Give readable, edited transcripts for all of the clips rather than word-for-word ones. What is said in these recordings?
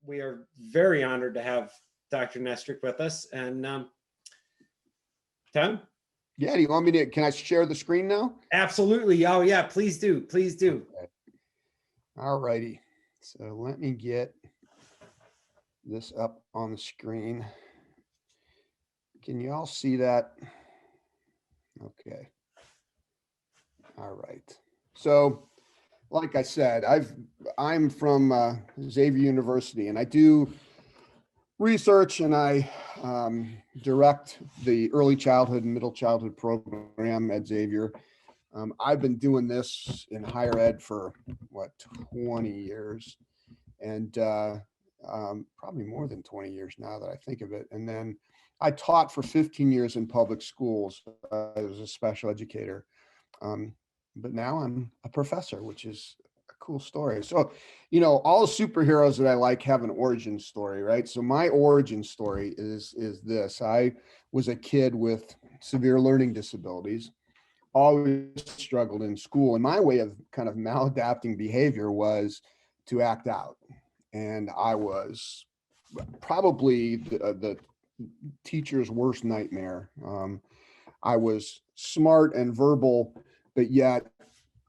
we are very honored to have Dr. Knestrict with us. And Tom? Yeah, do you want me to, can I share the screen now? Absolutely. Oh yeah, please do. Please do. Okay. All righty. So let me get this up on the screen. Can you all see that? Okay. All right. So like I said, I'm from Xavier University, and I do research, and I direct the early childhood and middle childhood program at Xavier. I've been doing this in higher ed for what, 20 years, and probably more than 20 years now that I think of it. And then I taught for 15 years in public schools. I was a special educator. But now I'm a professor, which is a cool story. So, you know, all the superheroes that I like have an origin story, right? So my origin story is this. I was a kid with severe learning disabilities, always struggled in school. And my way of kind of maladapting behavior was to act out. And I was probably the teacher's worst nightmare. I was smart and verbal, but yet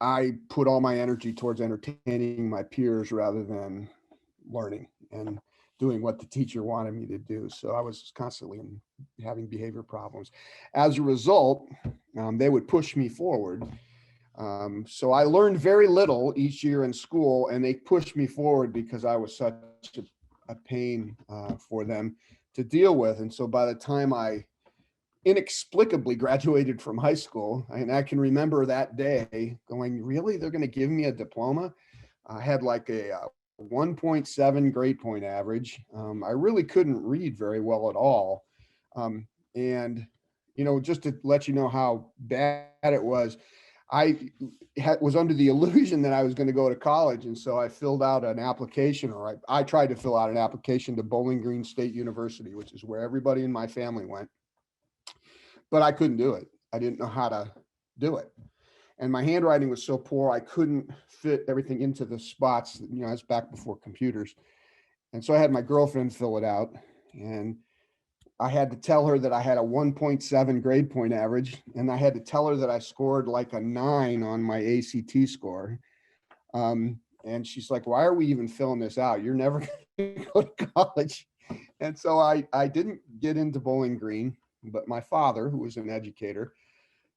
I put all my energy towards entertaining my peers rather than learning and doing what the teacher wanted me to do. So I was constantly having behavior problems. As a result, they would push me forward. So I learned very little each year in school, and they pushed me forward because I was such a pain for them to deal with. And so by the time I inexplicably graduated from high school, and I can remember that day going, really, they're going to give me a diploma? I had like a 1.7 grade point average. I really couldn't read very well at all. And, you know, just to let you know how bad it was, I was under the illusion that I was going to go to college. And so I filled out an application, or I tried to fill out an application to Bowling Green State University, which is where everybody in my family went. But I couldn't do it. I didn't know how to do it. And my handwriting was so poor, I couldn't fit everything into the spots. You know, it's back before computers. And so I had my girlfriend fill it out, and I had to tell her that I had a 1.7 grade point average, and I had to tell her that I scored like a 9 on my ACT score. And she's like, why are we even filling this out? You're never going to go to college. And so I didn't get into Bowling Green, but my father, who was an educator,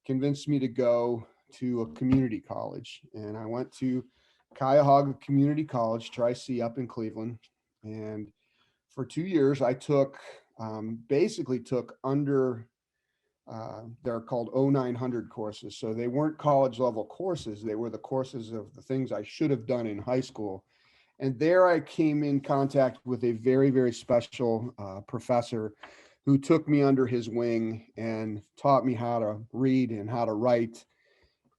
convinced me to go to a community college. And I went to Cuyahoga Community College, Tri-C, up in Cleveland. And for 2 years, I took, basically took under, they're called 0900 courses. So they weren't college level courses. They were the courses of the things I should have done in high school. And there I came in contact with a very, very special professor who took me under his wing and taught me how to read and how to write.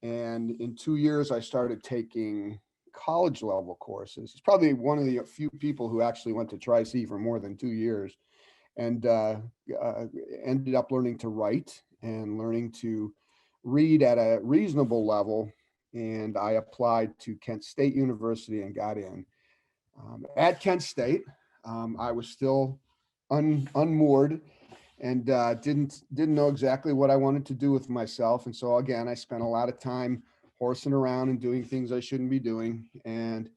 And in 2 years, I started taking college level courses. It's probably one of the few people who actually went to Tri-C for more than 2 years, and ended up learning to write and learning to read at a reasonable level. And I applied to Kent State University and got in. At Kent State, I was still unmoored and didn't know exactly what I wanted to do with myself. And so again, I spent a lot of time horsing around and doing things I shouldn't be doing. And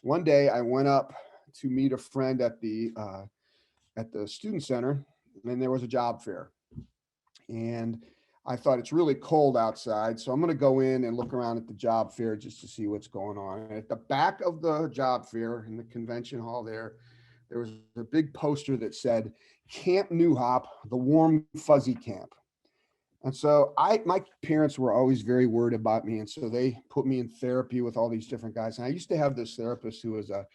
one day I went up to meet a friend at the student center, and there was a job fair. And I thought, it's really cold outside, so I'm going to go in and look around at the job fair just to see what's going on. And at the back of the job fair in the convention hall there was a big poster that said, Camp Nuhop, the warm fuzzy camp. And so my parents were always very worried about me. And so they put me in therapy with all these different guys. And I used to have this therapist who was a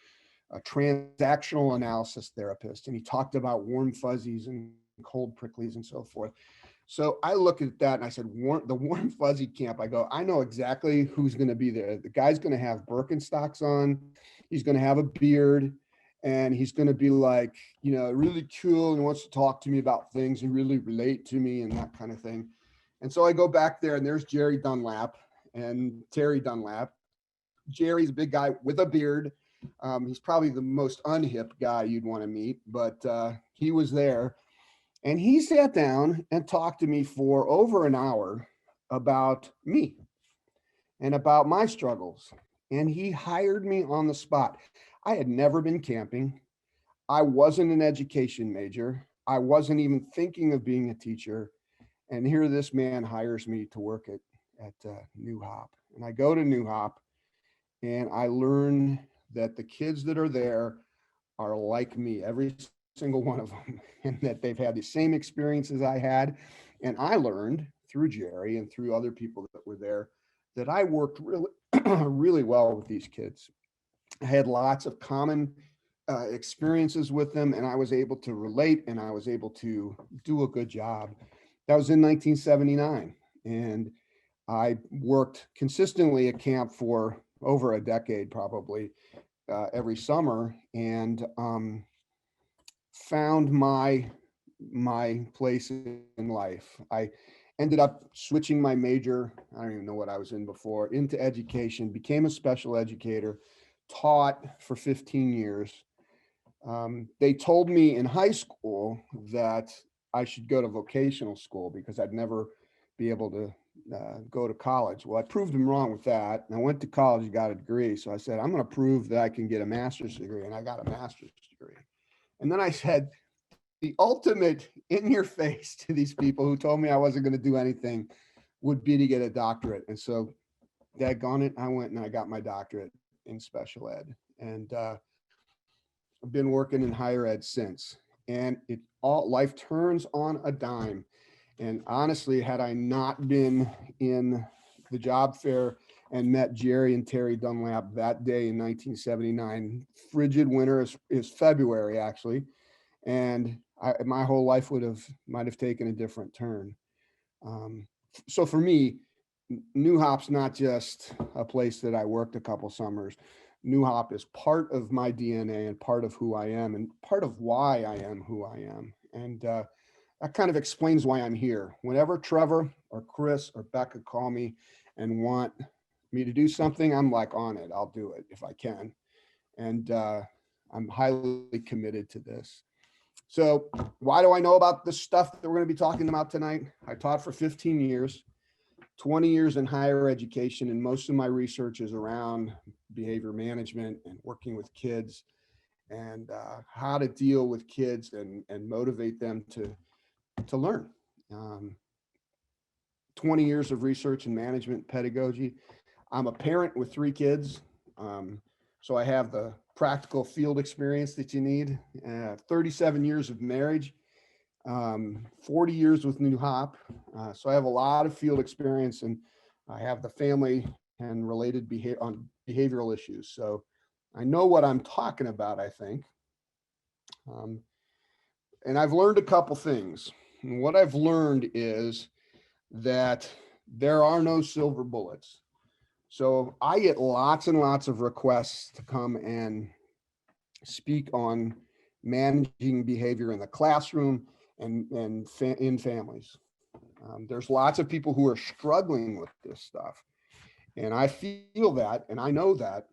transactional analysis therapist. And he talked about warm fuzzies and cold pricklies and so forth. So I looked at that and I said, the warm fuzzy camp. I go, I know exactly who's going to be there. The guy's going to have Birkenstocks on. He's going to have a beard. And he's going to be like, you know, really cool and wants to talk to me about things and really relate to me and that kind of thing. And so I go back there, and there's Jerry Dunlap and Terry Dunlap. Jerry's a big guy with a beard, He's probably the most unhip guy you'd want to meet, but he was there. And he sat down and talked to me for over an hour about me and about my struggles. And he hired me on the spot. I had never been camping. I wasn't an education major. I wasn't even thinking of being a teacher. And here this man hires me to work at Nuhop. And I go to Nuhop and I learn that the kids that are there are like me, every single one of them, and that they've had the same experiences I had. And I learned through Jerry and through other people that were there that I worked really, really well with these kids. I had lots of common experiences with them, and I was able to relate and I was able to do a good job. That was in 1979. And I worked consistently at camp for over a decade, probably every summer, and found my place in life. I ended up switching my major. I don't even know what I was in before, into education, became a special educator, taught for 15 years. They told me in high school that I should go to vocational school because I'd never be able to go to college. Well, I proved them wrong with that. And I went to college and got a degree. So I said, I'm going to prove that I can get a master's degree. And I got a master's degree. And then I said, the ultimate in your face to these people who told me I wasn't going to do anything would be to get a doctorate. And so daggone it, I went and I got my doctorate in special ed. And I've been working in higher ed since. And it all life turns on a dime. And honestly, had I not been in the job fair and met Jerry and Terry Dunlap that day in 1979, frigid winter is February actually, and my whole life might have taken a different turn. So for me, Nuhop's not just a place that I worked a couple summers. Nuhop is part of my DNA and part of who I am and part of why I am who I am. And that kind of explains why I'm here. Whenever Trevor or Chris or Becca call me and want me to do something, I'm like on it. I'll do it if I can. And I'm highly committed to this. So why do I know about the stuff that we're going to be talking about tonight? I taught for 15 years, 20 years in higher education, and most of my research is around behavior management and working with kids and how to deal with kids and motivate them to learn. 20 years of research and management pedagogy. I'm a parent with 3 kids. So I have the practical field experience that you need. 37 years of marriage, 40 years with Nuhop. So I have a lot of field experience, and I have the family and related behavioral issues. So I know what I'm talking about, I think. And I've learned a couple things. And what I've learned is that there are no silver bullets. So I get lots and lots of requests to come and speak on managing behavior in the classroom and in families. There's lots of people who are struggling with this stuff. And I feel that, and I know that,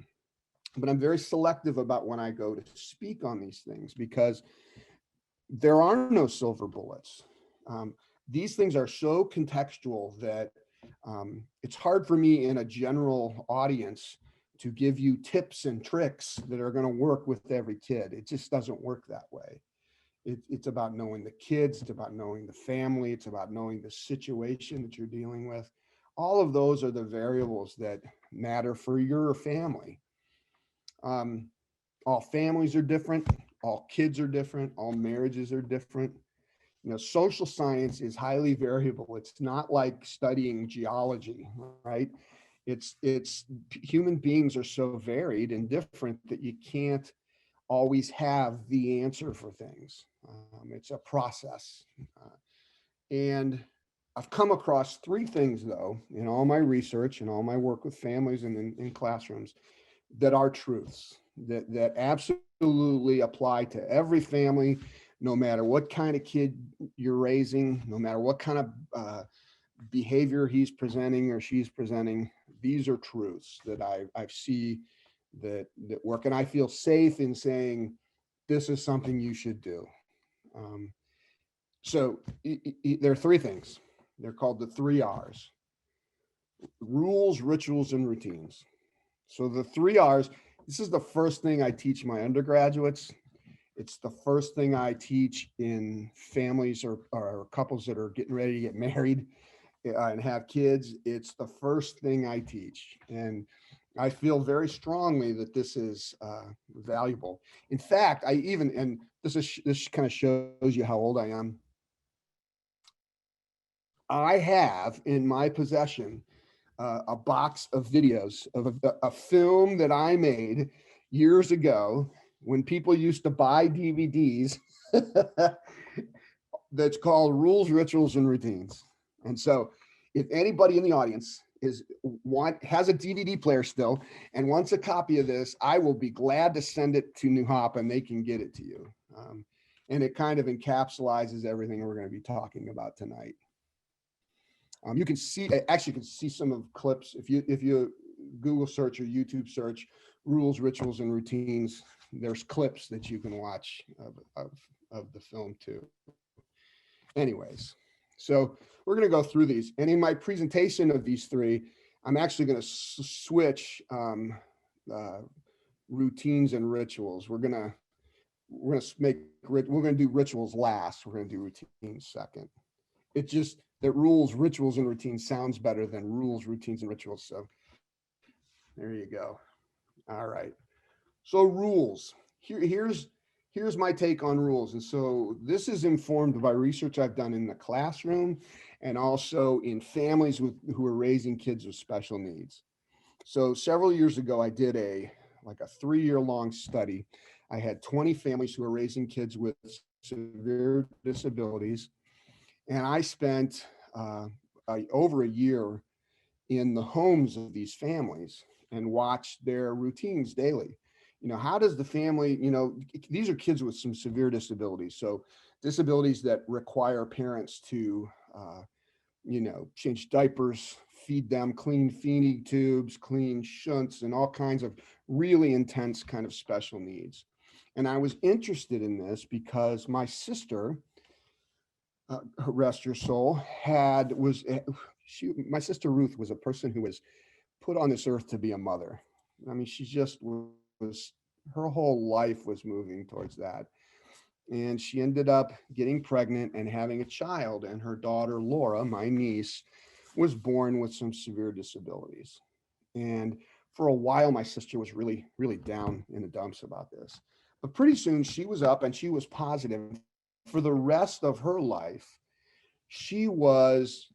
but I'm very selective about when I go to speak on these things because there are no silver bullets. These things are so contextual that it's hard for me in a general audience to give you tips and tricks that are going to work with every kid. It just doesn't work that way. It's about knowing the kids, it's about knowing the family, it's about knowing the situation that you're dealing with. All of those are the variables that matter for your family. All families are different, all kids are different, all marriages are different. You know, social science is highly variable. It's not like studying geology, right? It's human beings are so varied and different that you can't always have the answer for things. It's a process. And I've come across 3 things though, in all my research and all my work with families and in classrooms that are truths that absolutely apply to every family, no matter what kind of kid you're raising, no matter what kind of behavior he's presenting or she's presenting. These are truths that I see that work. And I feel safe in saying, this is something you should do. So there are three things. They're called the 3 R's: rules, rituals, and routines. So the 3 R's, this is the first thing I teach my undergraduates. It's the first thing I teach in families or couples that are getting ready to get married and have kids. It's the first thing I teach. And I feel very strongly that this is valuable. In fact, and this kind of shows you how old I am. I have in my possession a box of videos of a film that I made years ago when people used to buy DVDs that's called Rules, Rituals, and Routines. And so if anybody in the audience has a DVD player still and wants a copy of this, I will be glad to send it to Nuhop and they can get it to you. And it kind of encapsulates everything we're going to be talking about tonight. You can see, actually you can see some of clips. If you Google search or YouTube search rules, rituals, and routines, there's clips that you can watch of the film too. Anyways, so we're going to go through these. And in my presentation of these three, I'm actually going to switch routines and rituals. We're going to do rituals last. We're going to do routines second. It just that rules, rituals, and routines sounds better than rules, routines, and rituals. So there you go. All right. So rules. Here's my take on rules. And so this is informed by research I've done in the classroom and also in families who are raising kids with special needs. So several years ago, I did a 3-year-long study. I had 20 families who were raising kids with severe disabilities. And I spent over a year in the homes of these families and watched their routines daily. How does the family, these are kids with some severe disabilities. So disabilities that require parents to, change diapers, feed them, clean feeding tubes, clean shunts, and all kinds of really intense kind of special needs. And I was interested in this because my sister, rest her soul, my sister Ruth was a person who was put on this earth to be a mother. I mean, she just was, her whole life was moving towards that. And she ended up getting pregnant and having a child, and her daughter, Laura, my niece, was born with some severe disabilities. And for a while, my sister was really, really down in the dumps about this. But pretty soon she was up and she was positive. For the rest of her life, she was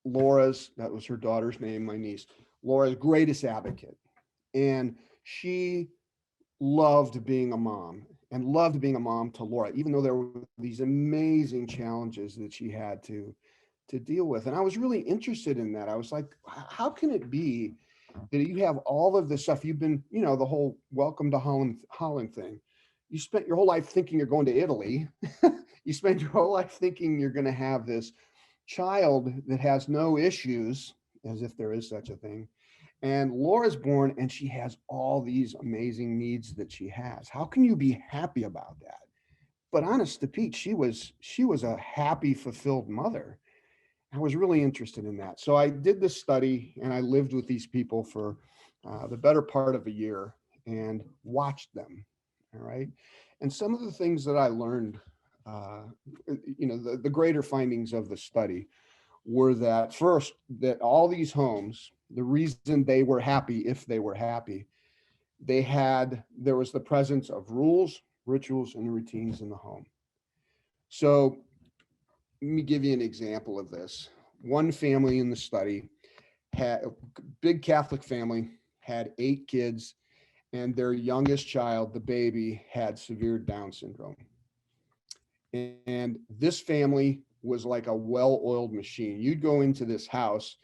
Laura's, that was her daughter's name, my niece, Laura's greatest advocate. And she loved being a mom and loved being a mom to Laura, even though there were these amazing challenges that she had to deal with. And I was really interested in that. I was like, how can it be that you have all of this stuff? You've been, the whole welcome to Holland thing. You spent your whole life thinking you're going to Italy. You spend your whole life thinking you're going to have this child that has no issues, as if there is such a thing. And Laura's born and she has all these amazing needs that she has. How can you be happy about that? But honest to Pete, she was a happy, fulfilled mother. I was really interested in that. So I did this study and I lived with these people for the better part of a year and watched them. All right. And some of the things that I learned, the greater findings of the study were that first, that all these homes, the reason they were happy, if they were happy, there was the presence of rules, rituals, and routines in the home. So let me give you an example of this. One family in the study had a big Catholic family, had 8 kids, and their youngest child, the baby, had severe Down syndrome. And this family was like a well-oiled machine. You'd go into this house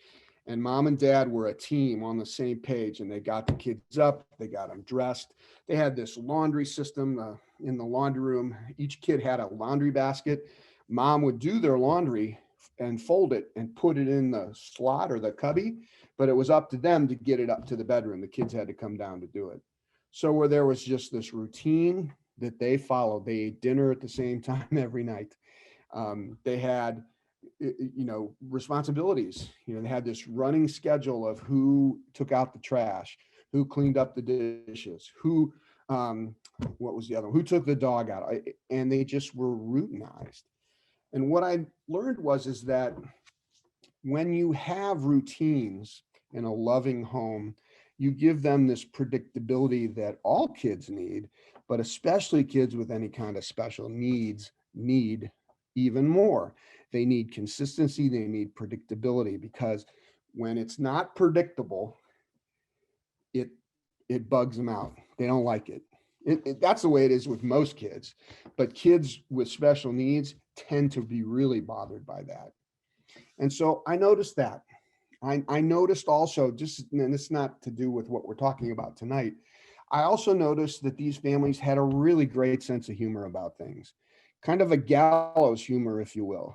and mom and dad were a team on the same page, and they got the kids up, they got them dressed. They had this laundry system in the laundry room. Each kid had a laundry basket. Mom would do their laundry and fold it and put it in the slot or the cubby, but it was up to them to get it up to the bedroom. The kids had to come down to do it. So where there was just this routine that they followed, they ate dinner at the same time every night. They had, responsibilities. They had this running schedule of who took out the trash, who cleaned up the dishes, what was the other one? Who took the dog out? And they just were routinized. And what I learned is that when you have routines in a loving home, you give them this predictability that all kids need, but especially kids with any kind of special needs need even more. They need consistency, they need predictability, because when it's not predictable, it bugs them out. They don't like it. That's the way it is with most kids, but kids with special needs tend to be really bothered by that. And so I noticed that. I noticed also, and it's not to do with what we're talking about tonight, I also noticed that these families had a really great sense of humor about things, kind of a gallows humor, if you will.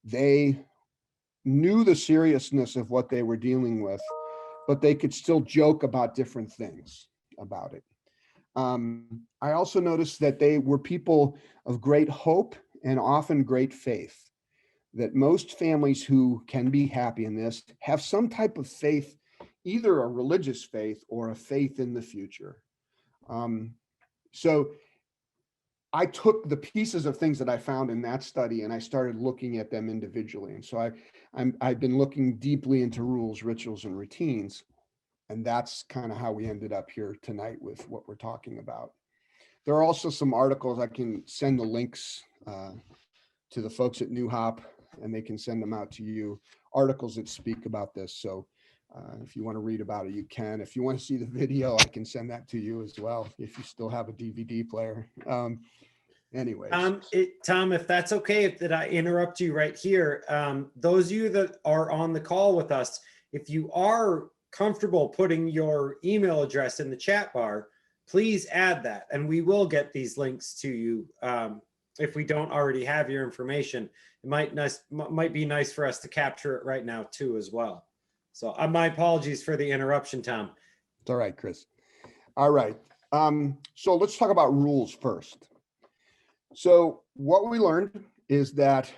They knew the seriousness of what they were dealing with, but they could still joke about different things about it. I also noticed that they were people of great hope and often great faith, that most families who can be happy in this have some type of faith, either a religious faith or a faith in the future. So I took the pieces of things that I found in that study and I started looking at them individually. And so I've been looking deeply into rules, rituals, and routines. And that's kind of how we ended up here tonight with what we're talking about. There are also some articles. I can send the links to the folks at Nuhop, and they can send them out to you, articles that speak about this. So if you want to read about it, you can. If you want to see the video, I can send that to you as well, if you still have a DVD player. Anyways. Tom, if that's okay, that I interrupt you right here, those of you that are on the call with us, if you are comfortable putting your email address in the chat bar, please add that, and we will get these links to you. If we don't already have your information, it might be nice for us to capture it right now too as well. So my apologies for the interruption, Tom. It's all right, Chris. All right. So let's talk about rules first. So what we learned is that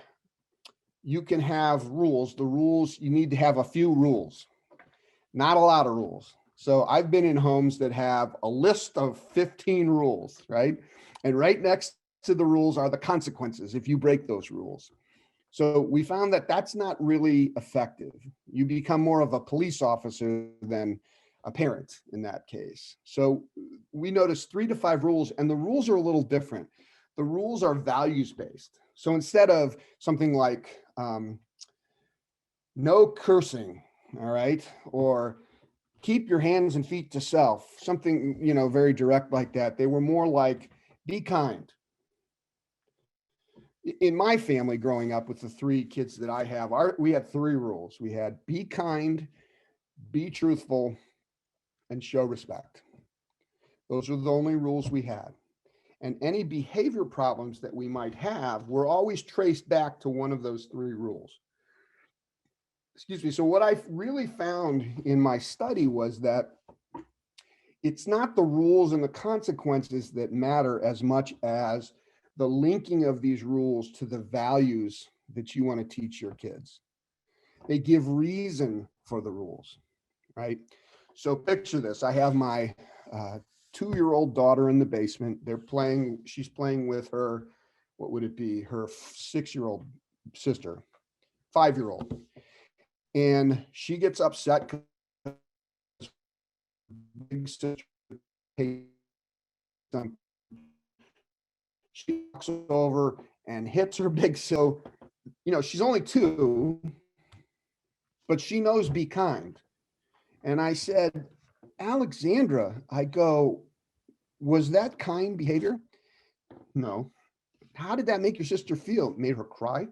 you can have rules. The rules, you need to have a few rules, not a lot of rules. So I've been in homes that have a list of 15 rules, right? And right next to the rules are the consequences if you break those rules. So we found that that's not really effective. You become more of a police officer than a parent in that case. So we noticed 3 to 5 rules, and the rules are a little different. The rules are values-based. So instead of something like no cursing, all right, or keep your hands and feet to self, something, very direct like that, they were more like, be kind. In my family growing up with the 3 kids that I have, we had 3 rules. We had be kind, be truthful, and show respect. Those are the only rules we had. And any behavior problems that we might have were always traced back to one of those 3 rules. Excuse me. So what I really found in my study was that it's not the rules and the consequences that matter as much as the linking of these rules to the values that you want to teach your kids. They give reason for the rules, right? So picture this. I have my 2-year-old daughter in the basement. She's playing with her, what would it be? Her 6-year-old sister, 5-year-old. And she gets upset because big sister hates them. She walks over and hits her big. So, she's only 2, but she knows be kind. And I said, Alexandra, I go, was that kind behavior? No. How did that make your sister feel? It made her cry?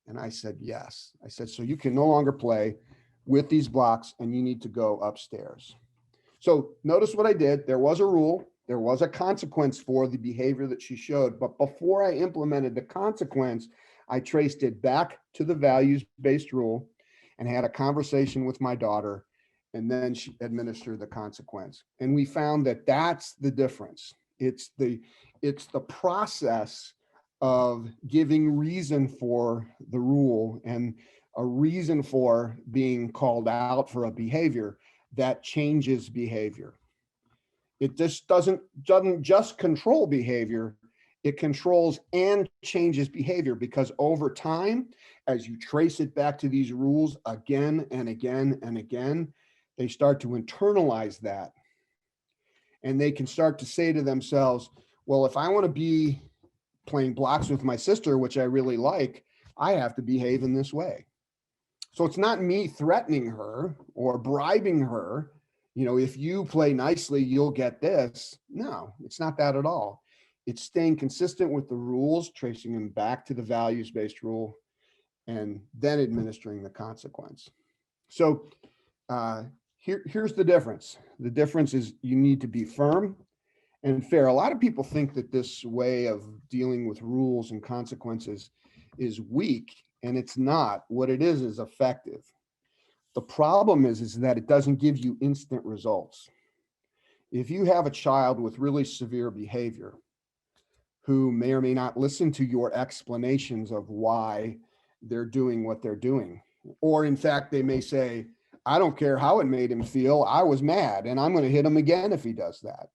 And I said, yes. I said, so you can no longer play with these blocks and you need to go upstairs. So notice what I did. There was a rule. There was a consequence for the behavior that she showed. But before I implemented the consequence, I traced it back to the values-based rule and had a conversation with my daughter. and then administer the consequence. And we found that that's the difference. It's the process of giving reason for the rule and a reason for being called out for a behavior that changes behavior. It just doesn't just control behavior, it controls and changes behavior, because over time, as you trace it back to these rules again and again and again, they start to internalize that. And they can start to say to themselves, well, if I want to be playing blocks with my sister, which I really like, I have to behave in this way. So it's not me threatening her or bribing her. You know, if you play nicely, you'll get this. No, it's not that at all. It's staying consistent with the rules, tracing them back to the values-based rule, and then administering the consequence. So here's the difference. The difference is you need to be firm and fair. A lot of people think that this way of dealing with rules and consequences is weak, and it's not. What it is effective. The problem is that it doesn't give you instant results. If you have a child with really severe behavior who may or may not listen to your explanations of why they're doing what they're doing, or in fact, they may say, I don't care how it made him feel, I was mad and I'm going to hit him again if he does that.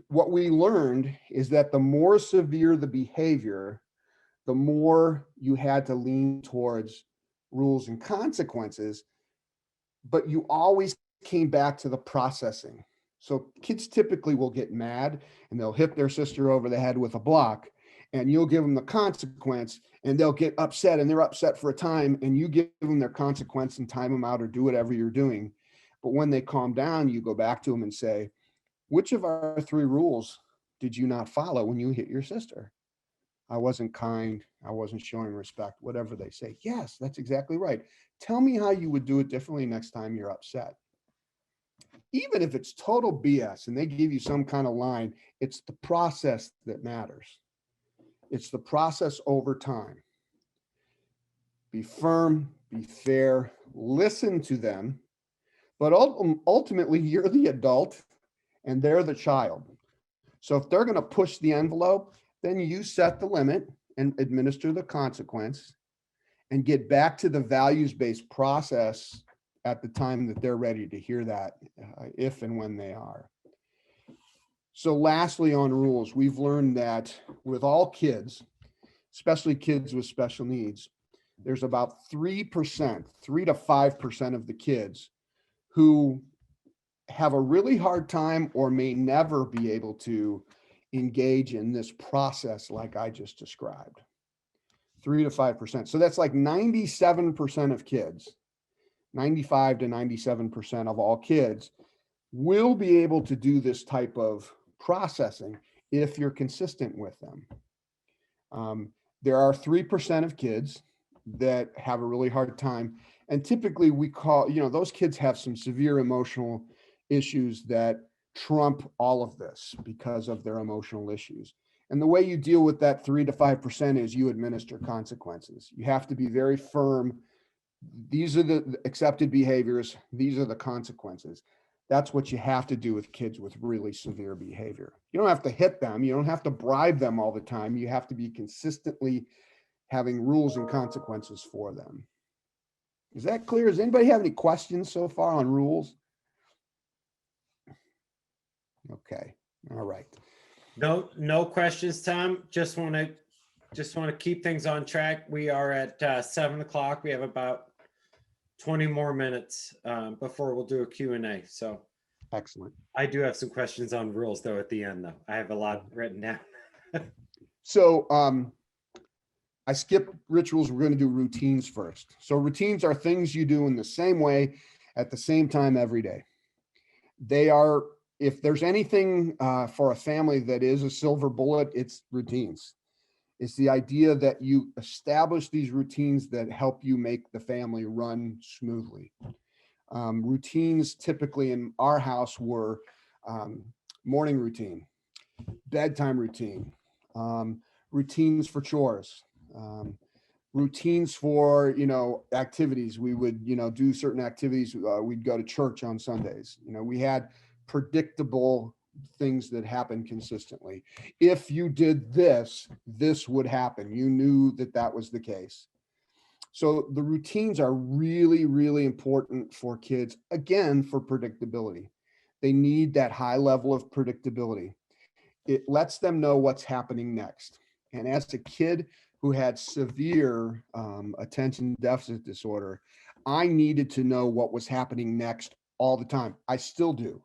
What we learned is that the more severe the behavior, the more you had to lean towards rules and consequences, but you always came back to the processing. So kids typically will get mad and they'll hit their sister over the head with a block, and you'll give them the consequence and they'll get upset, and they're upset for a time, and you give them their consequence and time them out or do whatever you're doing. But when they calm down, you go back to them and say, which of our 3 rules did you not follow when you hit your sister? I wasn't kind, I wasn't showing respect, whatever they say. Yes, that's exactly right. Tell me how you would do it differently next time you're upset. Even if it's total BS and they give you some kind of line, it's the process that matters. It's the process over time. Be firm, be fair, listen to them, but ultimately you're the adult and they're the child. So if they're going to push the envelope, then you set the limit and administer the consequence and get back to the values-based process at the time that they're ready to hear that, if and when they are. So lastly, on rules, we've learned that with all kids, especially kids with special needs, there's about 3%, 3 to 5% of the kids who have a really hard time or may never be able to engage in this process like I just described. 3 to 5%. So that's like 97% of kids, 95 to 97% of all kids will be able to do this type of processing if you're consistent with them. There are 3% of kids that have a really hard time. And typically we call, those kids have some severe emotional issues that trump all of this because of their emotional issues. And the way you deal with that 3 to 5% is you administer consequences. You have to be very firm. These are the accepted behaviors. These are the consequences. That's what you have to do with kids with really severe behavior. You don't have to hit them. You don't have to bribe them all the time. You have to be consistently having rules and consequences for them. Is that clear? Does anybody have any questions so far on rules? Okay. All right. No questions, Tom. Just want to keep things on track. We are at 7 o'clock. We have about 20 more minutes before we'll do a Q&A. So excellent. I do have some questions on rules though at the end though. I have a lot written down. So I skipped rituals. We're going to do routines first. So routines are things you do in the same way at the same time every day. They are, if there's anything for a family that is a silver bullet, it's routines. It's the idea that you establish these routines that help you make the family run smoothly. Routines typically in our house were morning routine, bedtime routine, routines for chores, routines for, activities. We would, do certain activities. We'd go to church on Sundays. We had predictable things that happened consistently. If you did this, this would happen. You knew that that was the case. So the routines are really, really important for kids, again, for predictability. They need that high level of predictability. It lets them know what's happening next. And as a kid who had severe attention deficit disorder, I needed to know what was happening next all the time. I still do.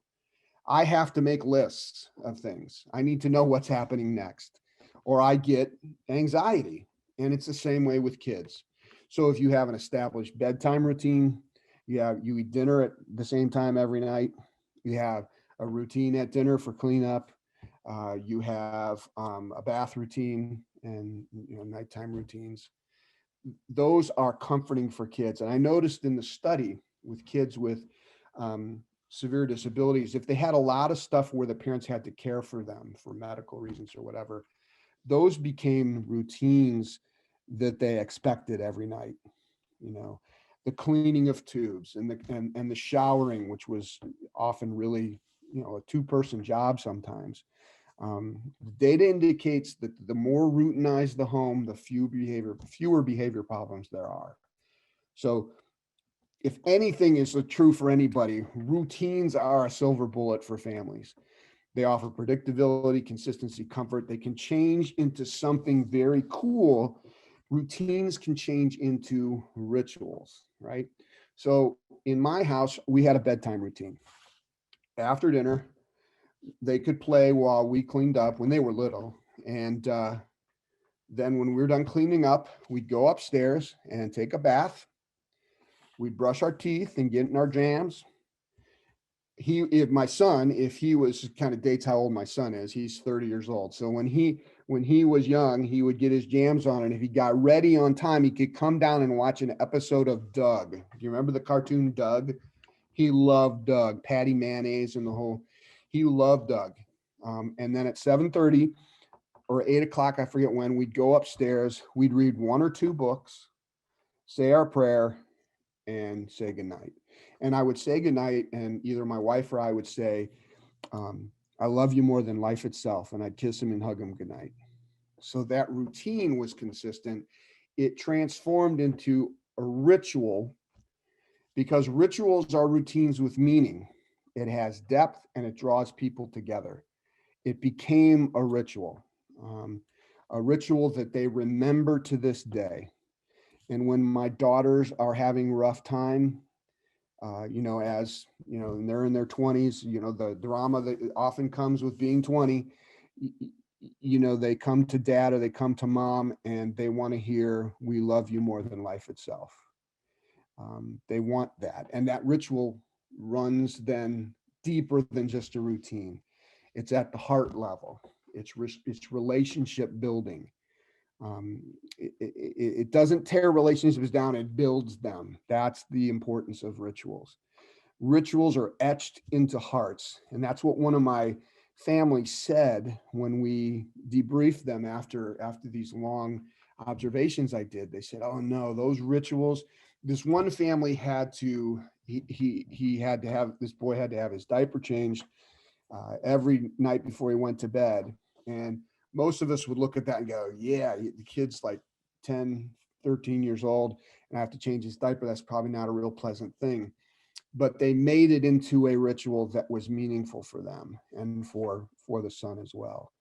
I have to make lists of things. I need to know what's happening next, or I get anxiety. And it's the same way with kids. So if you have an established bedtime routine, you eat dinner at the same time every night, you have a routine at dinner for cleanup, you have a bath routine and nighttime routines. Those are comforting for kids. And I noticed in the study with kids with severe disabilities, if they had a lot of stuff where the parents had to care for them for medical reasons or whatever, those became routines that they expected every night. The cleaning of tubes and the showering, which was often really a two-person job sometimes. Data indicates that the more routinized the home, the fewer behavior problems there are. So if anything is true for anybody, routines are a silver bullet for families. They offer predictability, consistency, comfort. They can change into something very cool. Routines can change into rituals, right? So in my house, we had a bedtime routine. After dinner, they could play while we cleaned up when they were little. And then when we were done cleaning up, we'd go upstairs and take a bath. We'd brush our teeth and get in our jams. If my son, if he was, kind of dates how old my son is, he's 30 years old. So when he was young, he would get his jams on, and if he got ready on time, he could come down and watch an episode of Doug. Do you remember the cartoon Doug? He loved Doug, Patty Mayonnaise and he loved Doug. And then at 7:30 or 8 o'clock, I forget when, we'd go upstairs, we'd read one or two books, say our prayer, and say goodnight. And I would say goodnight, and either my wife or I would say, I love you more than life itself. And I'd kiss him and hug him goodnight. So that routine was consistent. It transformed into a ritual, because rituals are routines with meaning. It has depth and it draws people together. It became a ritual that they remember to this day. And when my daughters are having rough time, and they're in their 20s, the drama that often comes with being 20, they come to dad or they come to mom and they want to hear, we love you more than life itself. They want that. And that ritual runs then deeper than just a routine. It's at the heart level. It's relationship building. It doesn't tear relationships down, it builds them. That's the importance of rituals. Rituals are etched into hearts. And that's what one of my family said when we debriefed them after these long observations I did. They said, oh no, those rituals. This one family had to, this boy had to have his diaper changed every night before he went to bed. And most of us would look at that and go, yeah, the kid's like 10, 13 years old and I have to change his diaper. That's probably not a real pleasant thing. But they made it into a ritual that was meaningful for them and for the son as well.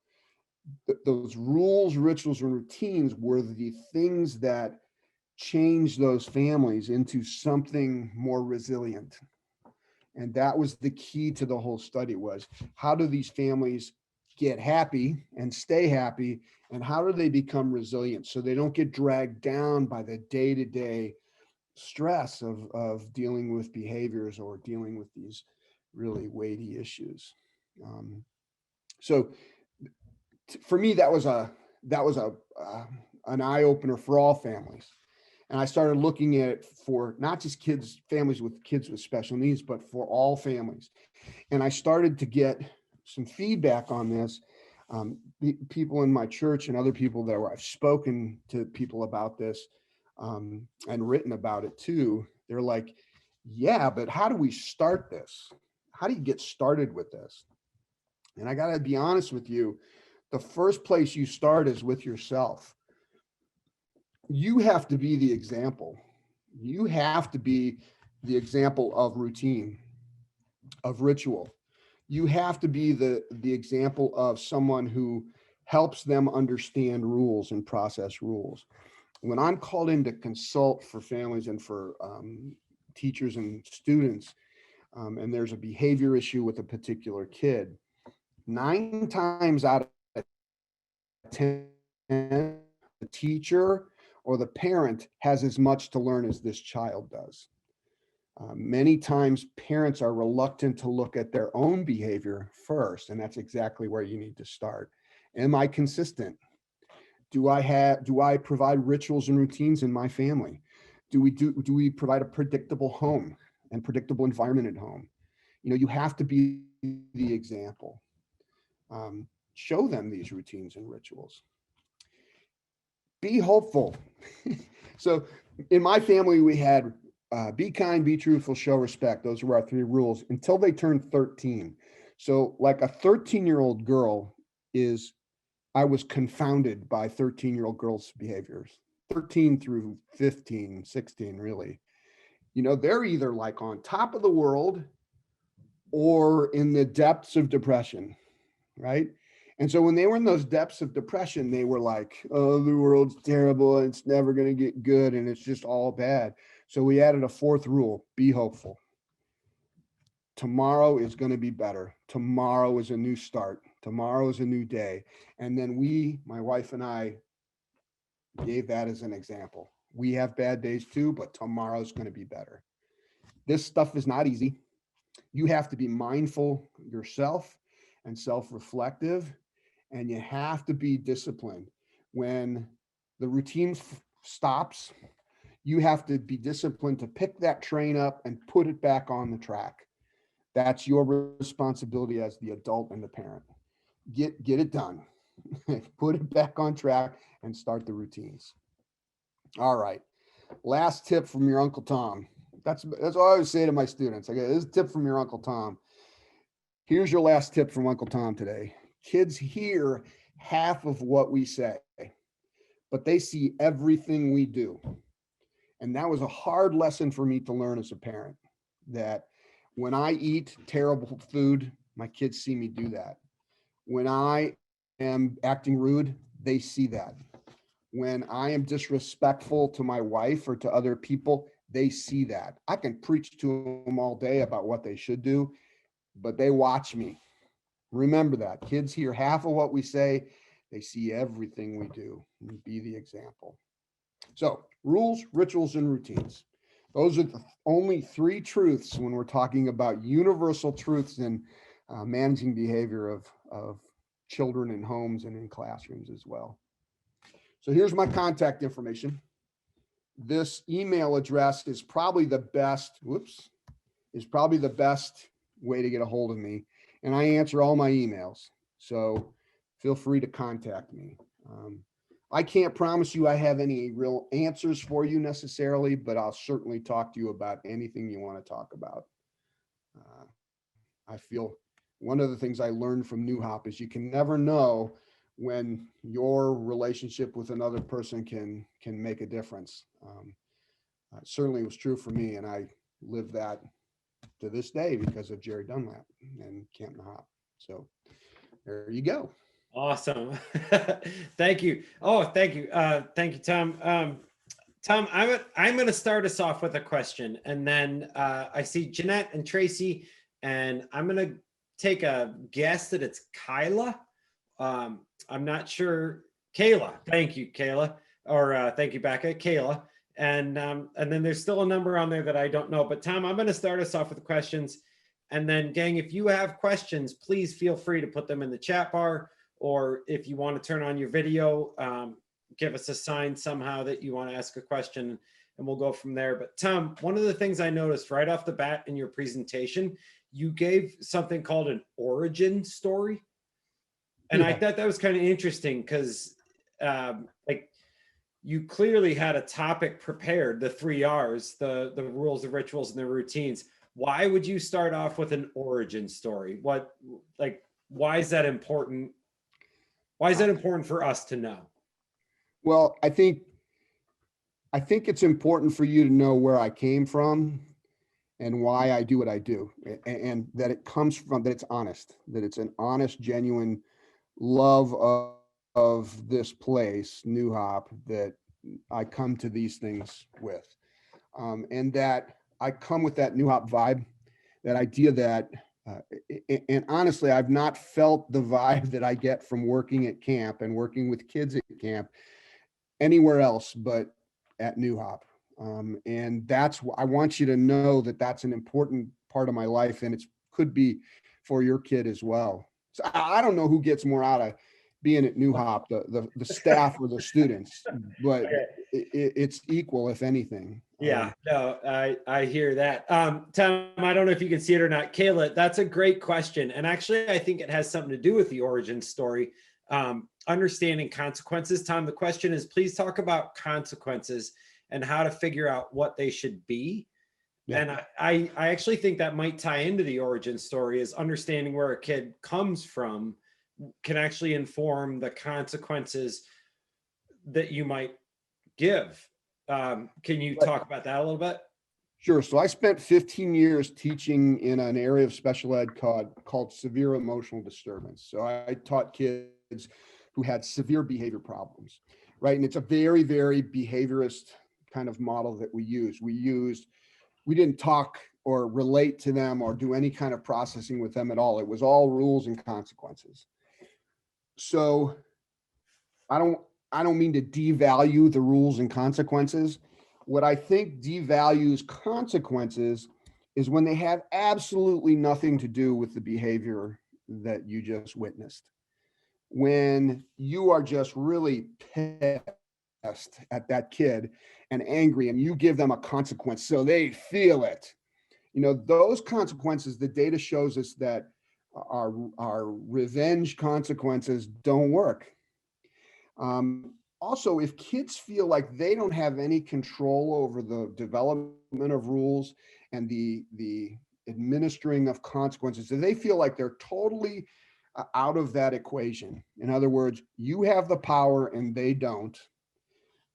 Those rules, rituals, and routines were the things that changed those families into something more resilient. And that was the key to the whole study, was how do these families get happy and stay happy, and how do they become resilient so they don't get dragged down by the day-to-day stress of dealing with behaviors or dealing with these really weighty issues. So for me, that was an eye opener for all families. And I started looking at it for not just families with kids with special needs, but for all families. And I started to get some feedback on this. People in my church and other people I've spoken to people about this, and written about it too. They're like, yeah, but how do we start this? How do you get started with this? And I got to be honest with you, the first place you start is with yourself. You have to be the example. You have to be the example of routine, of ritual. You have to be the example of someone who helps them understand rules and process rules. When I'm called in to consult for families and for teachers and students, and there's a behavior issue with a particular kid, 9 times out of 10, the teacher or the parent has as much to learn as this child does. Many times parents are reluctant to look at their own behavior first, and that's exactly where you need to start. Am I consistent? Do I provide rituals and routines in my family? Do we provide a predictable home and predictable environment at home? You know, you have to be the example. Show them these routines and rituals. Be hopeful. So in my family, we had be kind, be truthful, show respect. Those were our 3 rules until they turned 13. So like a 13-year-old girl I was confounded by 13-year-old girls' behaviors, 13 through 15, 16, really. You know, they're either like on top of the world or in the depths of depression, right? And so when they were in those depths of depression, they were like, oh, the world's terrible. It's never going to get good. And it's just all bad. So we added a 4th rule: be hopeful. Tomorrow is going to be better. Tomorrow is a new start. Tomorrow is a new day. And then my wife and I, gave that as an example. We have bad days too, but tomorrow's going to be better. This stuff is not easy. You have to be mindful yourself and self-reflective, and you have to be disciplined. When the routine stops, you have to be disciplined to pick that train up and put it back on the track. That's your responsibility as the adult and the parent. Get it done. Put it back on track and start the routines. All right. Last tip from your Uncle Tom. That's what I always say to my students. Okay, this is a tip from your Uncle Tom. Here's your last tip from Uncle Tom today. Kids hear half of what we say, but they see everything we do. And that was a hard lesson for me to learn as a parent, that when I eat terrible food, my kids see me do that. When I am acting rude, they see that. When I am disrespectful to my wife or to other people, they see that. I can preach to them all day about what they should do, but they watch me. Remember that. Kids hear half of what we say. They see everything we do. Be the example. So, rules, rituals, and routines. Those are the only 3 truths when we're talking about universal truths in managing behavior of children in homes and in classrooms as well. So here's my contact information. This email address is probably the best, way to get a hold of me. And I answer all my emails. So feel free to contact me. I can't promise you I have any real answers for you necessarily, but I'll certainly talk to you about anything you want to talk about. I feel one of the things I learned from Nuhop is you can never know when your relationship with another person can make a difference. Certainly was true for me, and I live that to this day because of Jerry Dunlap and Camp Nuhop. So there you go. Awesome. Thank you. Oh, thank you. Thank you, Tom. Tom, I'm going to start us off with a question, and then I see Jeanette and Tracy, and I'm going to take a guess that it's Kyla. I'm not sure. Kayla. Thank you, Kayla. Or thank you, Becca. Kayla. And then there's still a number on there that I don't know. But Tom, I'm going to start us off with questions. And then, gang, if you have questions, please feel free to put them in the chat bar. Or if you want to turn on your video, give us a sign somehow that you want to ask a question, and we'll go from there. But Tom, one of the things I noticed right off the bat in your presentation, you gave something called an origin story. And I thought that was kind of interesting because like you clearly had a topic prepared, the 3 R's, the rules, the rituals, and the routines. Why would you start off with an origin story? Why is that important? Why is that important for us to know? Well, I think it's important for you to know where I came from and why I do what I do, and that it comes from, that it's honest, that it's an honest, genuine love of this place, Nuhop, that I come to these things with. And that I come with that Nuhop vibe, that idea that, and honestly, I've not felt the vibe that I get from working at camp and working with kids at camp anywhere else but at Nuhop. And that's, I want you to know that that's an important part of my life, and it could be for your kid as well. So I don't know who gets more out of being at Nuhop, the staff or the students, but Okay. it's equal, if anything. Yeah, no, I hear that. Tom, I don't know if you can see it or not. Kayla, that's a great question. And actually, I think it has something to do with the origin story. Understanding consequences. Tom, the question is, please talk about consequences and how to figure out what they should be. Yeah. And I actually think that might tie into the origin story, is understanding where a kid comes from can actually inform the consequences that you might give. Can you talk about that a little bit? Sure. So I spent 15 years teaching in an area of special ed called severe emotional disturbance. So I taught kids who had severe behavior problems, right? And it's a very, very behaviorist kind of model that we use. We didn't talk or relate to them or do any kind of processing with them at all. It was all rules and consequences. So I don't mean to devalue the rules and consequences. What I think devalues consequences is when they have absolutely nothing to do with the behavior that you just witnessed. When you are just really pissed at that kid and angry, and you give them a consequence so they feel it. Those consequences, the data shows us that our revenge consequences don't work. Also, if kids feel like they don't have any control over the development of rules and the administering of consequences, if they feel like they're totally out of that equation, in other words, you have the power and they don't,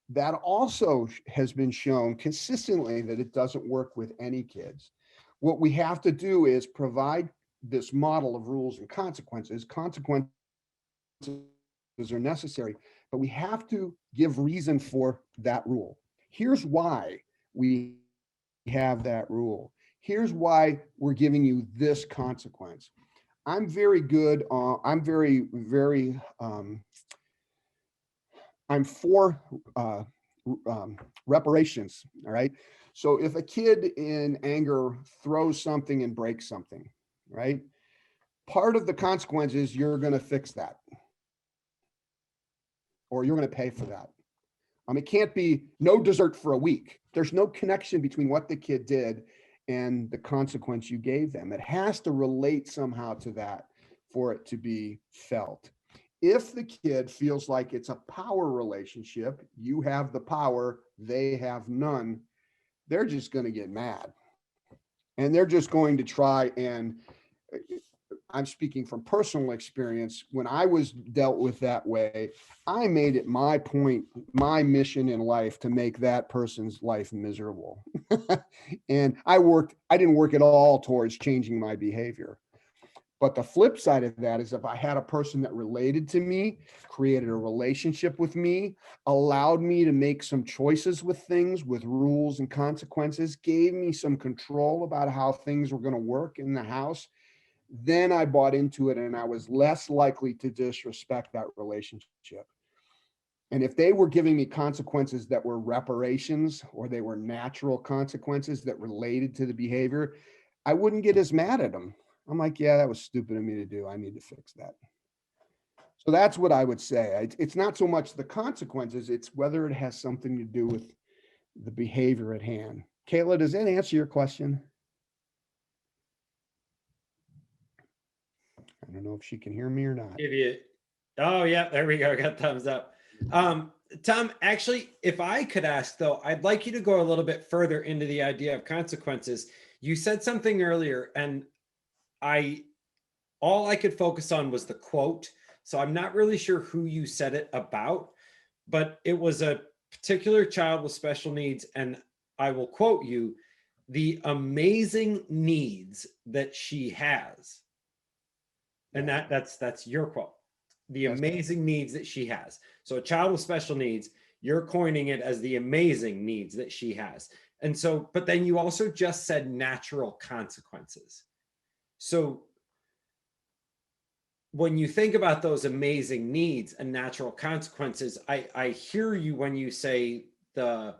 that also has been shown consistently that it doesn't work with any kids. What we have to do is provide this model of rules and consequences. Consequences are necessary, but we have to give reason for that rule. Here's why we have that rule. Here's why we're giving you this consequence. I'm very good on, I'm for reparations. All right. So if a kid in anger throws something and breaks something, right? Part of the consequence is you're going to fix that, or you're going to pay for that. It can't be no dessert for a week. There's no connection between what the kid did and the consequence you gave them. It has to relate somehow to that for it to be felt. If the kid feels like it's a power relationship, you have the power, they have none, they're just going to get mad. And they're just going to try and, I'm speaking from personal experience. When I was dealt with that way, I made it my point, my mission in life to make that person's life miserable. And I didn't work at all towards changing my behavior. But the flip side of that is if I had a person that related to me, created a relationship with me, allowed me to make some choices with things, with rules and consequences, gave me some control about how things were going to work in the house, then I bought into it and I was less likely to disrespect that relationship. And if they were giving me consequences that were reparations, or they were natural consequences that related to the behavior, I wouldn't get as mad at them. I'm like, yeah, that was stupid of me to do. I need to fix that. So that's what I would say. It's not so much the consequences, it's whether it has something to do with the behavior at hand. Kayla, does that answer your question? I don't know if she can hear me or not. Oh yeah, there we go. Got thumbs up. Tom, actually, if I could ask though, I'd like you to go a little bit further into the idea of consequences. You said something earlier, and I all I could focus on was the quote. So I'm not really sure who you said it about, but it was a particular child with special needs, and I will quote you, the amazing needs that she has. And Yeah, that's your quote. The that's amazing needs that she has. So a child with special needs, you're coining it as the amazing needs that she has. And so, but then you also just said natural consequences. So when you think about those amazing needs and natural consequences, I hear you when you say the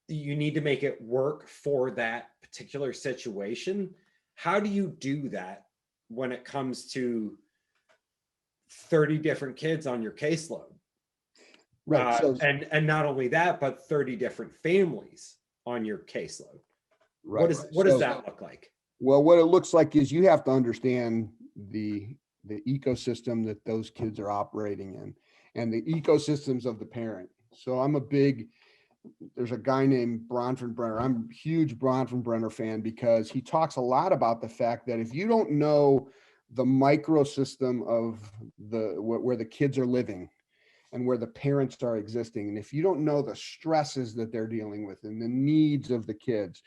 you need to make it work for that particular situation. How do you do that when it comes to 30 different kids on your caseload? right. So And not only that, but 30 different families on your caseload. right. What does that look like? Well, what it looks like is you have to understand the ecosystem that those kids are operating in and the ecosystems of the parent. So there's a guy named Bronfenbrenner. I'm a huge Bronfenbrenner fan because he talks a lot about the fact that if you don't know the microsystem of where the kids are living and where the parents are existing, and if you don't know the stresses that they're dealing with and the needs of the kids,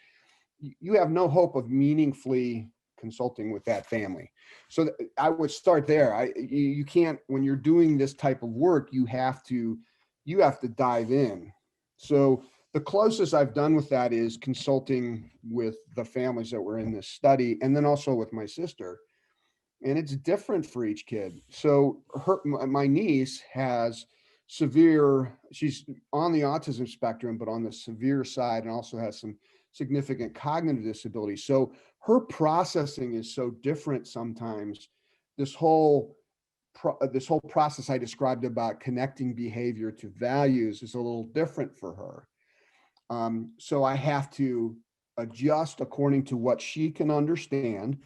you have no hope of meaningfully consulting with that family. So I would start there. You can't, when you're doing this type of work, you have to dive in. So the closest I've done with that is consulting with the families that were in this study, and then also with my sister. And it's different for each kid. So my niece has she's on the autism spectrum, but on the severe side, and also has some significant cognitive disability. So her processing is so different sometimes. This whole process I described about connecting behavior to values is a little different for her. So I have to adjust according to what she can understand.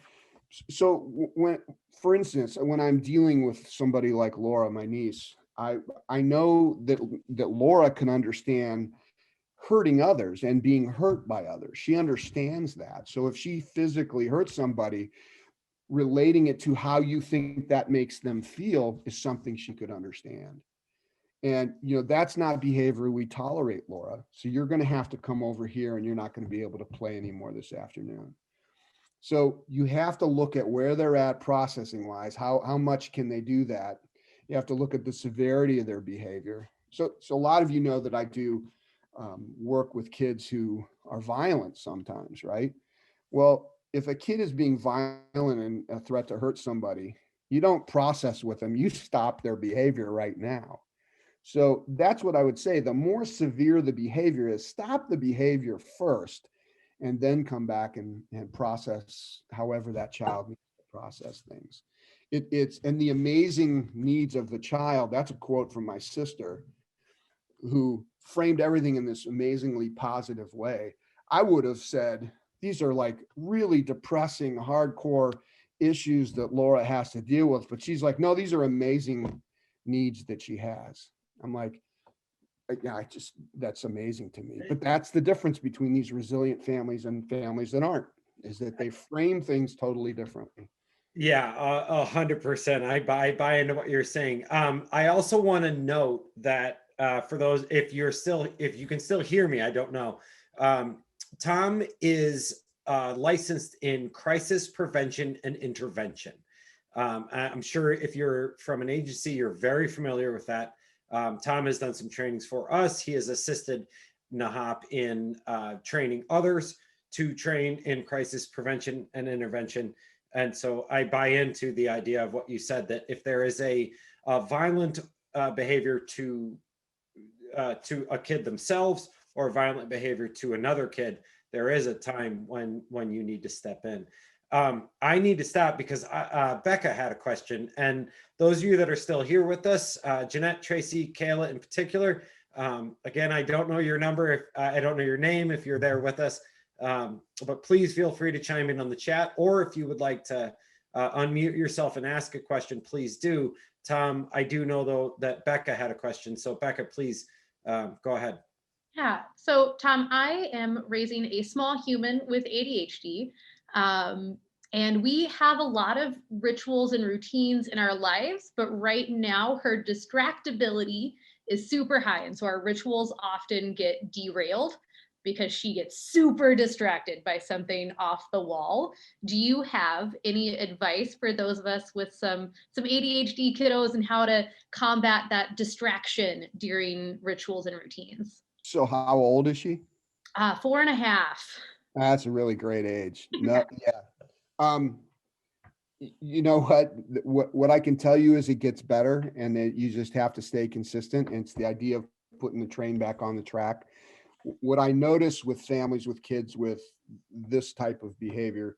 So when, for instance, when I'm dealing with somebody like Laura, my niece, I know that Laura can understand hurting others and being hurt by others. She understands that. So if she physically hurts somebody, relating it to how you think that makes them feel is something she could understand. And that's not behavior we tolerate, Laura. So you're going to have to come over here and you're not going to be able to play anymore this afternoon. So you have to look at where they're at processing wise. How much can they do that? You have to look at the severity of their behavior. So a lot of you know that I do work with kids who are violent sometimes, right? Well, if a kid is being violent and a threat to hurt somebody, you don't process with them. You stop their behavior right now. So that's what I would say. The more severe the behavior is, stop the behavior first and then come back and process however that child needs to process things. It's and the amazing needs of the child. That's a quote from my sister who framed everything in this amazingly positive way. I would have said, these are like really depressing, hardcore issues that Laura has to deal with. But she's like, no, these are amazing needs that she has. I'm like, yeah, that's amazing to me. But that's the difference between these resilient families and families that aren't, is that they frame things totally differently. Yeah, 100%. I buy into what you're saying. I also want to note that for those, if you can still hear me, I don't know. Tom is licensed in crisis prevention and intervention. I'm sure if you're from an agency, you're very familiar with that. Tom has done some trainings for us. He has assisted Nuhop in training others to train in crisis prevention and intervention. And so I buy into the idea of what you said, that if there is a violent behavior to a kid themselves or violent behavior to another kid, there is a time when you need to step in. I need to stop because Becca had a question, and those of you that are still here with us, Jeanette, Tracy, Kayla in particular, again, I don't know your number, if I don't know your name if you're there with us, but please feel free to chime in on the chat, or if you would like to unmute yourself and ask a question, please do. Tom, I do know though that Becca had a question, so Becca, please Go ahead. Yeah. So, Tom, I am raising a small human with ADHD. And we have a lot of rituals and routines in our lives, but right now her distractibility is super high. And so our rituals often get derailed because she gets super distracted by something off the wall. Do you have any advice for those of us with some ADHD kiddos and how to combat that distraction during rituals and routines? So how old is she? 4.5. That's a really great age. No, yeah. Um, you know what I can tell you is it gets better, and that you just have to stay consistent. And it's the idea of putting the train back on the track. What I notice with families with kids with this type of behavior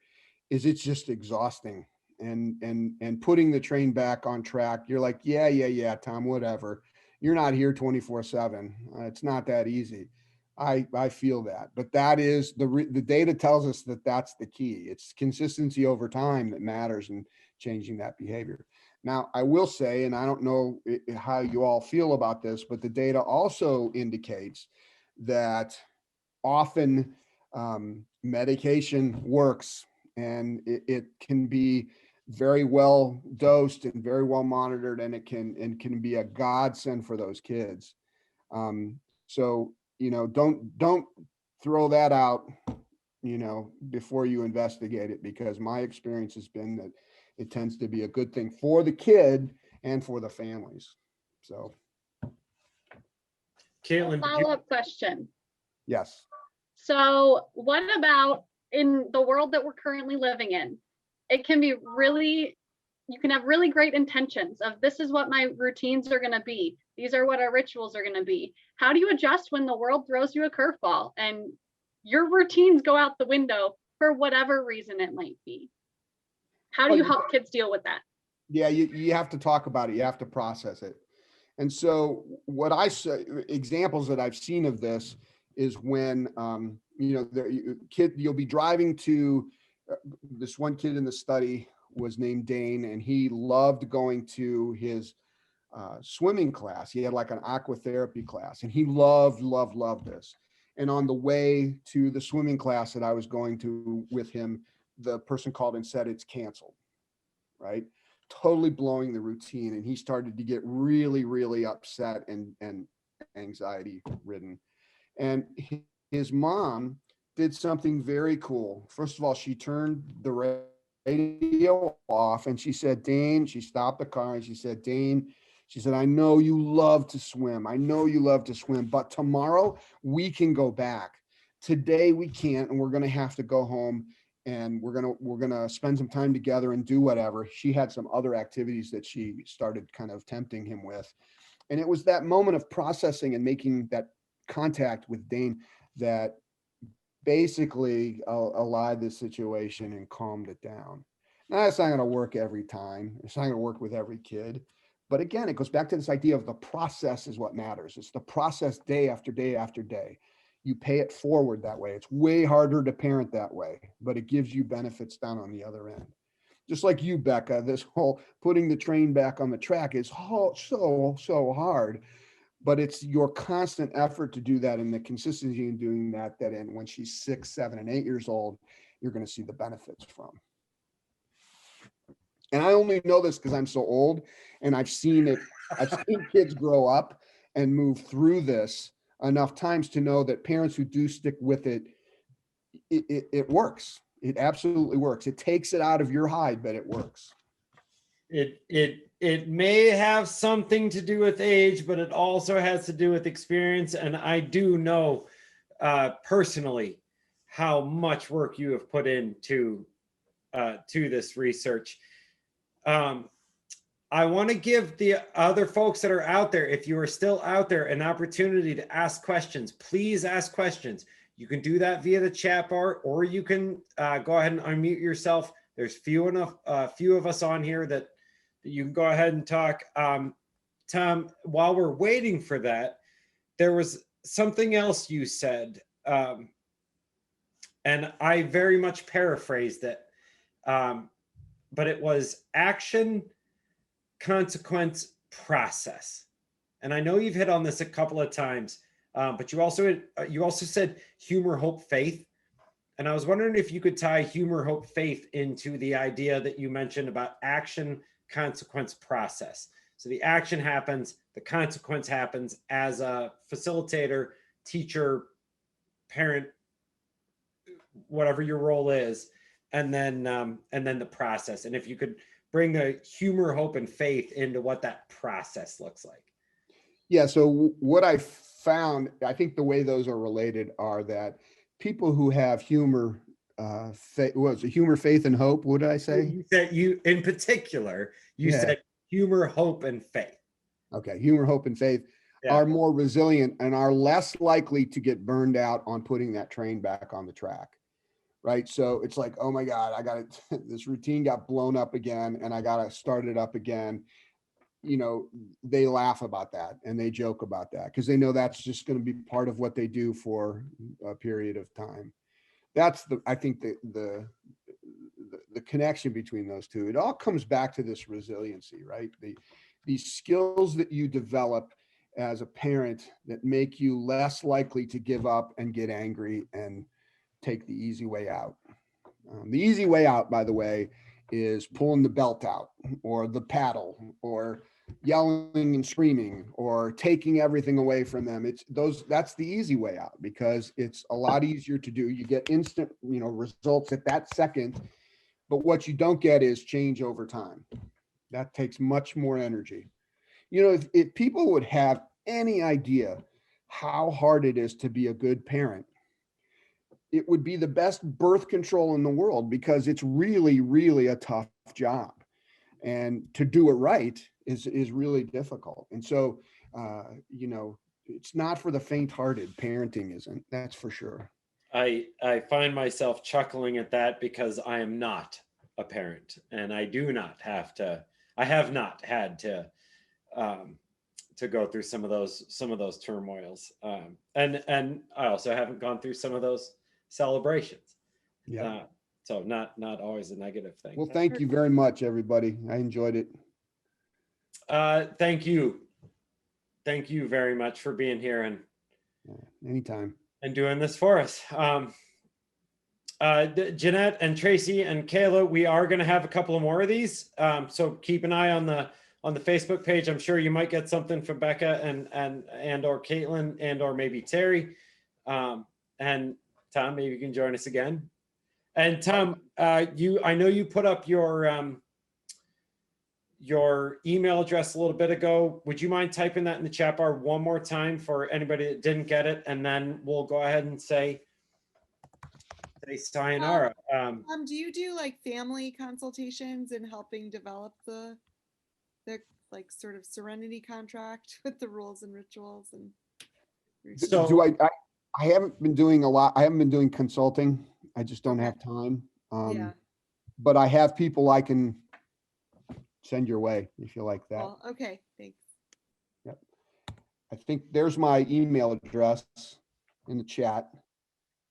is it's just exhausting. And putting the train back on track, you're like, yeah, Tom, whatever. You're not here 24/7. It's not that easy. I feel that, but that is the data tells us that that's the key. It's consistency over time that matters in changing that behavior. Now, I will say, and I don't know how you all feel about this, but the data also indicates that often medication works, and it can be very well dosed and very well monitored, and it can be a godsend for those kids. So don't throw that out before you investigate it, because my experience has been that it tends to be a good thing for the kid and for the families. So Caitlin, Follow-up question. yes. So what about in the world that we're currently living in? It can be really, you can have really great intentions of this is what my routines are going to be. These are what our rituals are going to be. How do you adjust when the world throws you a curveball and your routines go out the window for whatever reason it might be? How do you help kids deal with that? Yeah, you have to talk about it. You have to process it. And so what I say, examples that I've seen of this is when, you'll be driving to this one kid in the study was named Dane, and he loved going to his swimming class. He had like an aquatherapy class, and he loved this. And on the way to the swimming class that I was going to with him, the person called and said it's canceled, right? Totally blowing the routine. And he started to get really, really upset and anxiety ridden. And his mom did something very cool. First of all, she turned the radio off and she said, Dane, she stopped the car and she said, Dane, she said, I know you love to swim. I know you love to swim, but tomorrow we can go back. Today we can't, and we're going to have to go home, and we're going to spend some time together and do whatever. She had some other activities that she started kind of tempting him with. And it was that moment of processing and making that contact with Dane that basically allied the situation and calmed it down. Now, it's not going to work every time. It's not going to work with every kid. But again, it goes back to this idea of the process is what matters. It's the process day after day after day. You pay it forward that way. It's way harder to parent that way, but it gives you benefits down on the other end. Just like you, Becca, this whole putting the train back on the track is so hard, but it's your constant effort to do that and the consistency in doing that and when she's 6, 7, and 8 years old, you're going to see the benefits from. And I only know this because I'm so old and I've seen it. I've seen kids grow up and move through this enough times to know that parents who do stick with it, it works. It absolutely works. It takes it out of your hide, but it works. It may have something to do with age, but it also has to do with experience. And I do know personally how much work you have put into to this research. I want to give the other folks that are out there, if you are still out there, an opportunity to ask questions. Please ask questions. You can do that via the chat bar, or you can go ahead and unmute yourself. There's few of us on here that you can go ahead and talk. Tom, while we're waiting for that, there was something else you said, and I very much paraphrased it, but it was action, consequence, process. and I know you've hit on this a couple of times, but you also said humor, hope, faith. And I was wondering if you could tie humor, hope, faith into the idea that you mentioned about action, consequence, process. So the action happens, the consequence happens as a facilitator, teacher, parent, whatever your role is, and then the process. And if you could bring the humor, hope, and faith into what that process looks like. Yeah. So what I found, I think the way those are related are that people who have humor, humor, faith, and hope? What did I say? You said in particular, you said humor, hope, and faith. Okay, humor, hope, and faith are more resilient and are less likely to get burned out on putting that train back on the track. Right. So it's like, oh my God, I got it. This routine got blown up again and I got to start it up again. You know, they laugh about that and they joke about that because they know that's just going to be part of what they do for a period of time. That's I think the connection between those two. It all comes back to this resiliency, right? These skills that you develop as a parent that make you less likely to give up and get angry and take the easy way out. The easy way out, by the way, is pulling the belt out or the paddle or yelling and screaming or taking everything away from them. That's the easy way out because it's a lot easier to do. You get instant, results at that second, but what you don't get is change over time. That takes much more energy. If people would have any idea how hard it is to be a good parent, it would be the best birth control in the world because it's really, really a tough job. And to do it right is really difficult. And so, it's not for the faint-hearted. Parenting isn't, that's for sure. I find myself chuckling at that because I am not a parent and I have not had to go through some of those turmoils. And I also haven't gone through some of those celebrations. Yeah. So not always a negative thing. Well, thank you very much, everybody. I enjoyed it. Thank you. Thank you very much for being here and anytime and doing this for us. Jeanette and Tracy and Kayla, we are going to have a couple of more of these. So keep an eye on the Facebook page. I'm sure you might get something from Becca and or Caitlin and or maybe Terry. And Tom, maybe you can join us again. And Tom, I know you put up your email address a little bit ago. Would you mind typing that in the chat bar one more time for anybody that didn't get it? And then we'll go ahead and say sayonara. Do you do like family consultations and helping develop the like sort of serenity contract with the rules and rituals and so I haven't been doing a lot. I haven't been doing consulting. I just don't have time. But I have people I can send your way if you like that. Well, okay, thanks. Yep. I think there's my email address in the chat.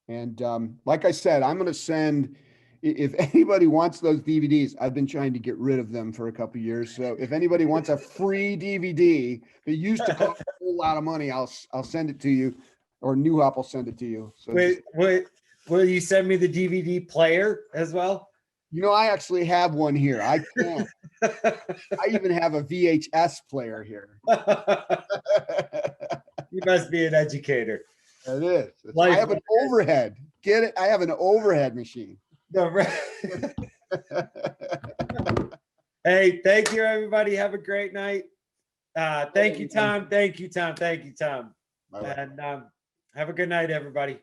And like I said, I'm going to send, if anybody wants those DVDs, I've been trying to get rid of them for a couple of years. So if anybody wants a free DVD that used to cost a whole lot of money, I'll send it to you, or Nuhop will send it to you. So wait, will you send me the DVD player as well? I actually have one here. I can. I even have a VHS player here. You must be an educator. It is. I have an overhead. Get it? I have an overhead machine. Hey, thank you, everybody. Have a great night. Thank you, Tom. Thank you, Tom. Thank you, Tom. Bye-bye. And have a good night, everybody.